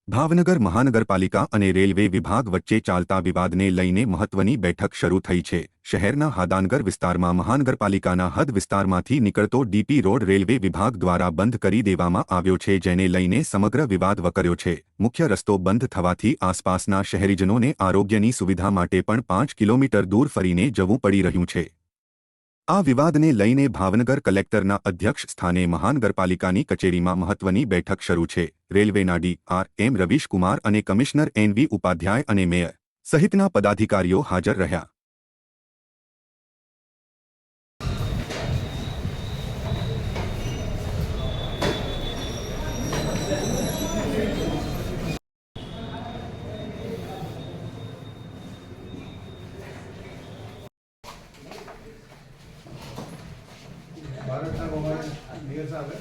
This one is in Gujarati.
ભાવનગર મહાનગરપાલિકા અને રેલવે વિભાગ વચ્ચે ચાલતા વિવાદને લઈને મહત્વની બેઠક શરૂ થઈ છે। શહેરના હાદાનગર વિસ્તારમાં મહાનગરપાલિકાના હદ વિસ્તારમાંથી નીકળતો ડીપી રોડ રેલવે વિભાગ દ્વારા બંધ કરી દેવામાં આવ્યો છે, જેને લઈને સમગ્ર વિવાદ વકર્યો છે। મુખ્ય રસ્તો બંધ થવાથી આસપાસના શહેરીજનોને આરોગ્યની સુવિધા માટે પણ 5 કિલોમીટર દૂર ફરીને જવું પડી રહ્યું છે। આ વિવાદને લઈને ભાવનગર કલેક્ટરના અધ્યક્ષ સ્થાને મહાનગરપાલિકાની કચેરીમાં મહત્વની બેઠક શરૂ છે। રેલવેના ડી.આર.એમ. રવીશકુમાર અને કમિશનર એન.વી. ઉપાધ્યાય અને મેયર સહિતના પદાધિકારીઓ હાજર રહ્યા। भारत का मोबाइल मेयर साहब है।